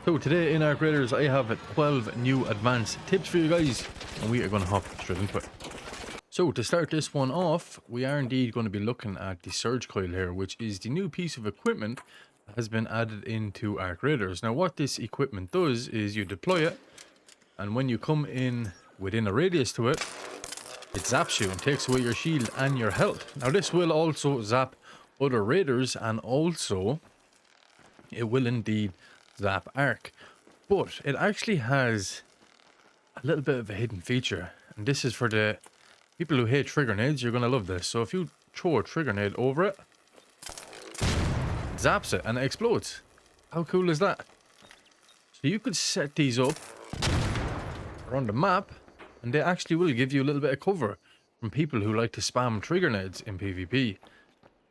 So today in Ark Raiders I have 12 new advanced tips for you guys, and we are going to hop straight into it. So to start this one off, we are indeed going to be looking at the Surge Coil here, which is the new piece of equipment that has been added into Ark Raiders. Now what this equipment does is you deploy it, and when you come in within a radius to it, it zaps you and takes away your shield and your health. Now this will also zap other raiders, and also it will indeed zap Ark. But it actually has a little bit of a hidden feature, and this is for the people who hate trigger nades. You're going to love this. So if you throw a trigger nade over it, it zaps it and it explodes. How cool is that? So you could set these up around the map, and they actually will give you a little bit of cover from people who like to spam trigger nades in PvP.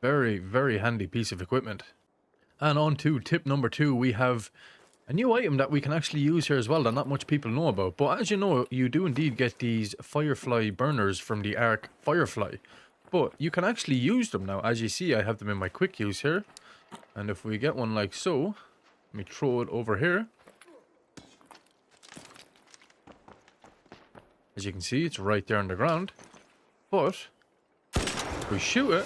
Very, very handy piece of equipment. And on to tip number 2, we have a new item that we can actually use here as well that not much people know about. But as you know, you do indeed get these Firefly burners from the Ark Firefly. But you can actually use them now. As you see, I have them in my quick use here. And if we get one like so, let me throw it over here. As you can see, it's right there on the ground. But if we shoot it,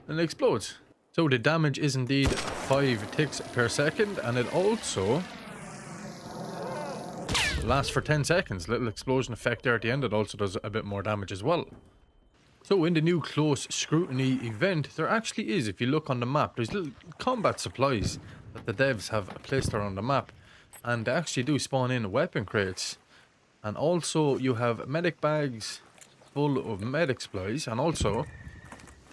and it explodes. So the damage is indeed 5 ticks per second, and it also lasts for 10 seconds. Little explosion effect there at the end. It also does a bit more damage as well. So in the new close scrutiny event, there actually is, if you look on the map, there's little combat supplies that the devs have placed around the map, and they actually do spawn in weapon crates. And also you have medic bags full of medic supplies, and also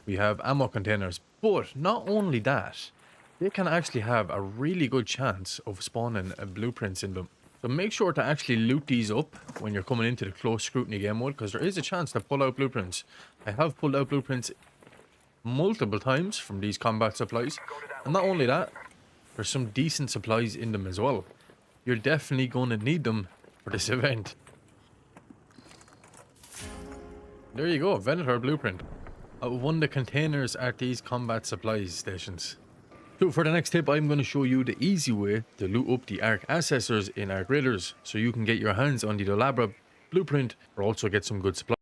we have ammo containers. But not only that, they can actually have a really good chance of spawning blueprints in them. So make sure to actually loot these up when you're coming into the close scrutiny game mode, because there is a chance to pull out blueprints. I have pulled out blueprints multiple times from these combat supplies. And not only that, there's some decent supplies in them as well. You're definitely going to need them for this event. There you go, Venator blueprint. One of the containers are these combat supplies stations. So for the next tip, I'm going to show you the easy way to loot up the Ark accessors in Ark Raiders, so you can get your hands on the Delabra blueprint or also get some good supplies.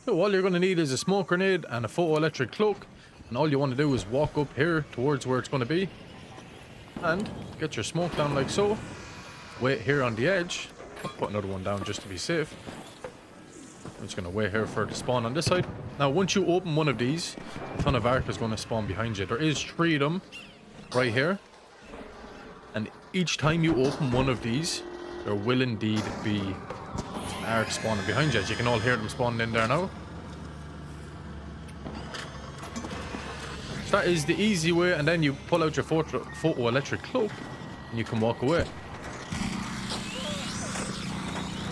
So all you're going to need is a smoke grenade and a photoelectric cloak, and all you want to do is walk up here towards where it's going to be and get your smoke down like so. Wait here on the edge. I'll put another one down just to be safe. I'm just going to wait here for it to spawn on this side. Now once you open one of these, a ton of Ark is going to spawn behind you. There is 3 of them right here, and each time you open one of these, there will indeed be an Ark spawning behind you. As you can all hear them spawning in there now. So that is the easy way, and then you pull out your photoelectric cloak and you can walk away.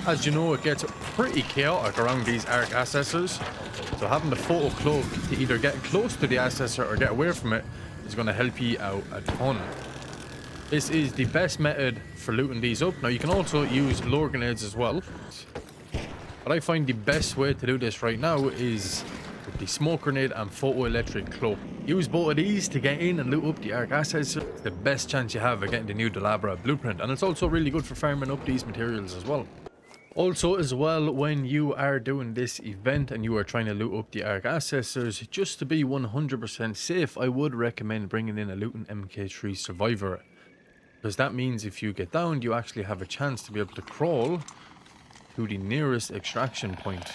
As you know, it gets pretty chaotic around these Ark accessors, so having the photo cloak to either get close to the accessor or get away from it is going to help you out a ton. This is the best method for looting these up. Now you can also use lure grenades as well, but I find the best way to do this right now is with the smoke grenade and photoelectric cloak. Use both of these to get in and loot up the Ark accessor. It's the best chance you have of getting the new Delabra blueprint, and it's also really good for farming up these materials as well. Also as well, when you are doing this event and you are trying to loot up the Ark accessors, just to be 100% safe, I would recommend bringing in a Looting MK3 Survivor, because that means if you get downed, you actually have a chance to be able to crawl to the nearest extraction point.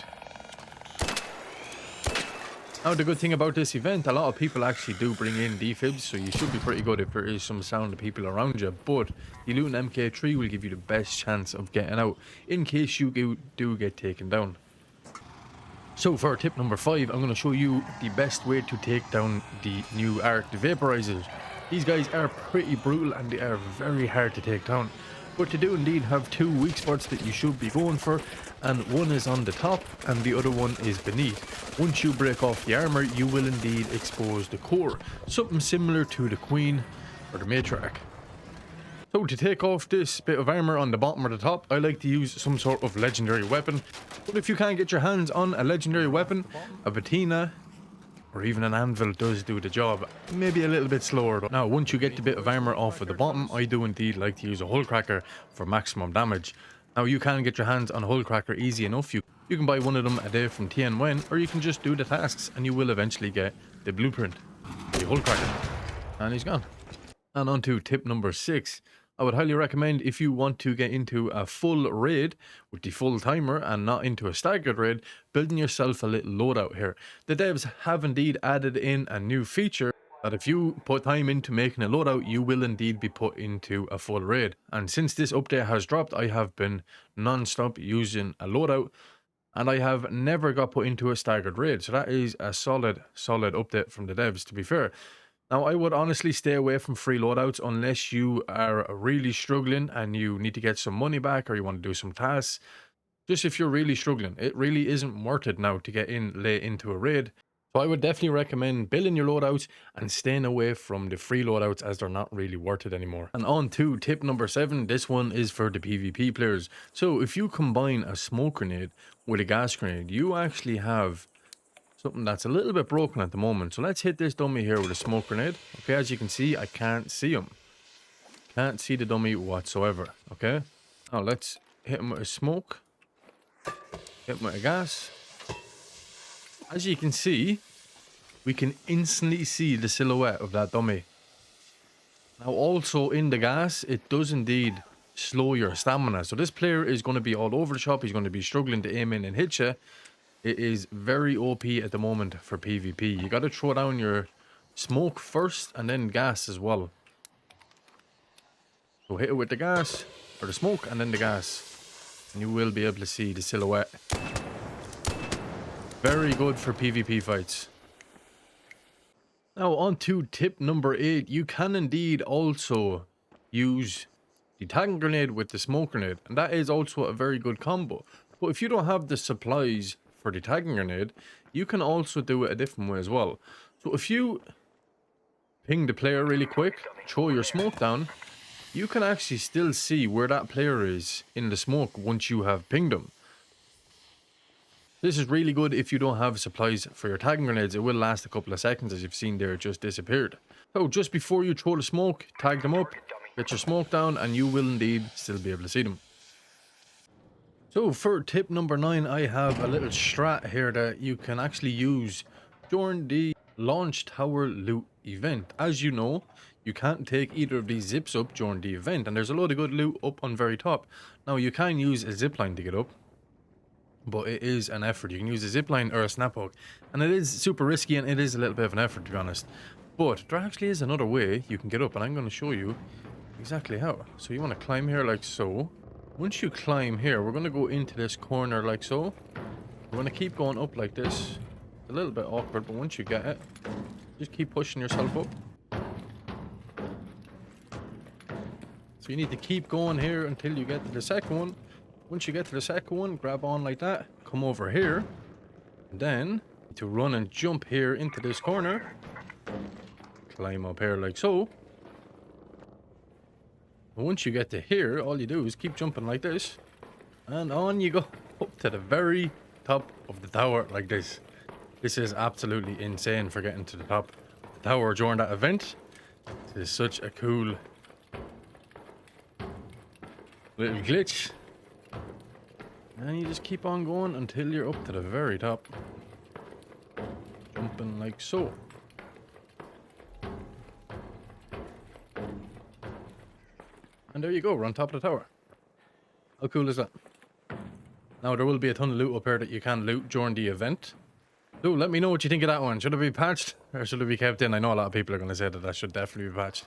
Now the good thing about this event, a lot of people actually do bring in defibs, so you should be pretty good if there is some sound of people around you, but the Looting MK3 will give you the best chance of getting out in case you do get taken down. So for tip number 5, I'm going to show you the best way to take down the new Ark, the Vaporizers. These guys are pretty brutal and they are very hard to take down. But they do indeed have 2 weak spots that you should be going for, and one is on the top and the other one is beneath. Once you break off the armor, you will indeed expose the core, something similar to the Queen or the Matriarch. So to take off this bit of armor on the bottom or the top, I like to use some sort of legendary weapon. But if you can't get your hands on a legendary weapon, a patina or even an anvil does do the job. Maybe a little bit slower though. Now, once you get the bit of armor off of the bottom, I do indeed like to use a Hullcracker for maximum damage. Now, you can get your hands on a Hullcracker easy enough. You can buy one of them a day from TN1, or you can just do the tasks and you will eventually get the blueprint, the Hullcracker. And he's gone. And on to tip number 6. I would highly recommend, if you want to get into a full raid with the full timer and not into a staggered raid, building yourself a little loadout here. The devs have indeed added in a new feature that if you put time into making a loadout, you will indeed be put into a full raid. And since this update has dropped, I have been non-stop using a loadout, and I have never got put into a staggered raid. So that is a solid update from the devs, to be fair. Now, I would honestly stay away from free loadouts unless you are really struggling and you need to get some money back, or you want to do some tasks. Just if you're really struggling, it really isn't worth it now to get in late into a raid. So I would definitely recommend building your loadouts and staying away from the free loadouts, as they're not really worth it anymore. And on to tip number 7. This one is for the PvP players. So if you combine a smoke grenade with a gas grenade, you actually have something that's a little bit broken at the moment. So let's hit this dummy here with a smoke grenade. Okay, as you can see, I can't see him. Can't see the dummy whatsoever. Okay, now let's hit him with a smoke. Hit him with a gas. As you can see, we can instantly see the silhouette of that dummy. Now also in the gas, it does indeed slow your stamina. So this player is going to be all over the shop. He's going to be struggling to aim in and hit you. It is very OP at the moment for PvP. You got to throw down your smoke first and then gas as well. So hit it with the gas, or the smoke, and then the gas, and you will be able to see the silhouette. Very good for PvP fights. Now on to tip number 8. You can indeed also use the tagging grenade with the smoke grenade, and that is also a very good combo. But if you don't have the supplies for the tagging grenade, you can also do it a different way as well. So if you ping the player really quick, throw your smoke down, you can actually still see where that player is in the smoke once you have pinged them. This is really good if you don't have supplies for your tagging grenades. It will last a couple of seconds, as you've seen there, it just disappeared. So just before you throw the smoke, tag them up, get your smoke down, and you will indeed still be able to see them. So for tip number 9, I have a little strat here that you can actually use during the launch tower loot event. As you know, you can't take either of these zips up during the event, and there's a load of good loot up on very top. Now you can use a zipline to get up, but it is an effort. You can use a zipline or a snap hook, and it is super risky, and it is a little bit of an effort, to be honest. But there actually is another way you can get up, and I'm going to show you exactly how. So you want to climb here like so. Once you climb here, we're going to go into this corner like so. We're going to keep going up like this. It's a little bit awkward, but once you get it, just keep pushing yourself up. So you need to keep going here until you get to the second one. Once you get to the second one, grab on like that, come over here, and then to run and jump here into this corner, climb up here like so. And once you get to here, all you do is keep jumping like this, and on you go up to the very top of the tower like this. This is absolutely insane for getting to the top of the tower during that event. This is such a cool little glitch. And you just keep on going until you're up to the very top. Jumping like so. And there you go, we're on top of the tower. How cool is that? Now there will be a ton of loot up here that you can loot during the event. So let me know what you think of that one. Should it be patched or should it be kept in? I know a lot of people are going to say that that should definitely be patched.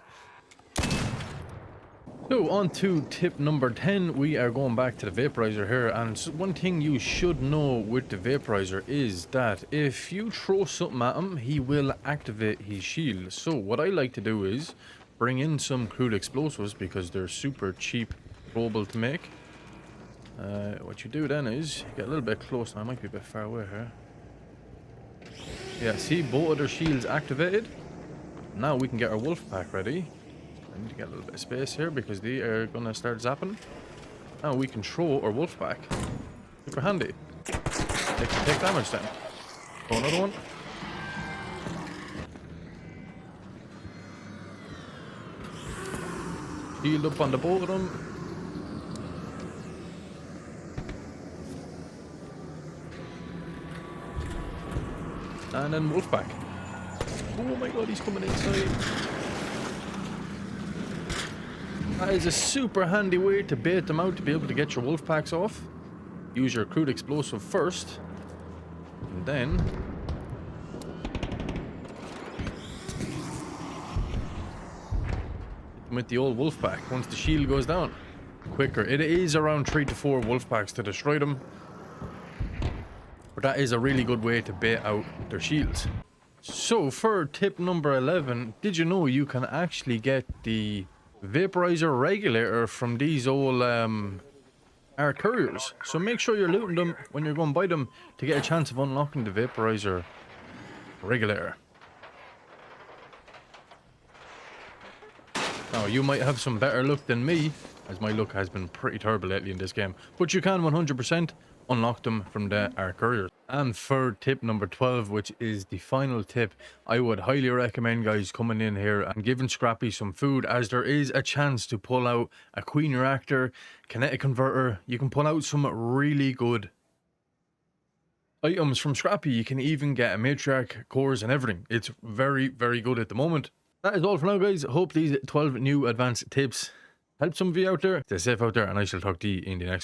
So on to tip number 10, we are going back to the Vaporizer here, and one thing you should know with the Vaporizer is that if you throw something at him, he will activate his shield. So what I like to do is bring in some Crude Explosives because they're super cheap, throwable to make. What you do then is, you get a little bit close, I might be a bit far away here. Yeah, see, both of their shields activated. Now we can get our wolf pack ready. I need to get a little bit of space here because they are going to start zapping. Now we can throw our wolf pack. Super handy. They can take damage then. Throw another one. Healed up on the both of them. And then Wolfpack. Oh my god, he's coming inside. That is a super handy way to bait them out to be able to get your Wolfpacks off. Use your Crude Explosive first. And then... with the old Wolfpack once the shield goes down. Quicker. It is around 3 to 4 Wolfpacks to destroy them. But that is a really good way to bait out their shields. So for tip number 11, did you know you can actually get the Vaporizer Regulator from these old Ark Couriers? So make sure you're looting them when you're going to buy them to get a chance of unlocking the Vaporizer Regulator. Now, you might have some better luck than me, as my luck has been pretty terrible lately in this game. But you can 100% unlock them from the Ark Couriers. And for tip number 12, which is the final tip, I would highly recommend guys coming in here and giving Scrappy some food, as there is a chance to pull out a Queen Reactor, Kinetic Converter. You can pull out some really good items from Scrappy. You can even get a Matriarch cores and everything. It's very, very good at the moment. That is all for now, guys. I hope these 12 new advanced tips help some of you out there. Stay safe out there, and I shall talk to you in the next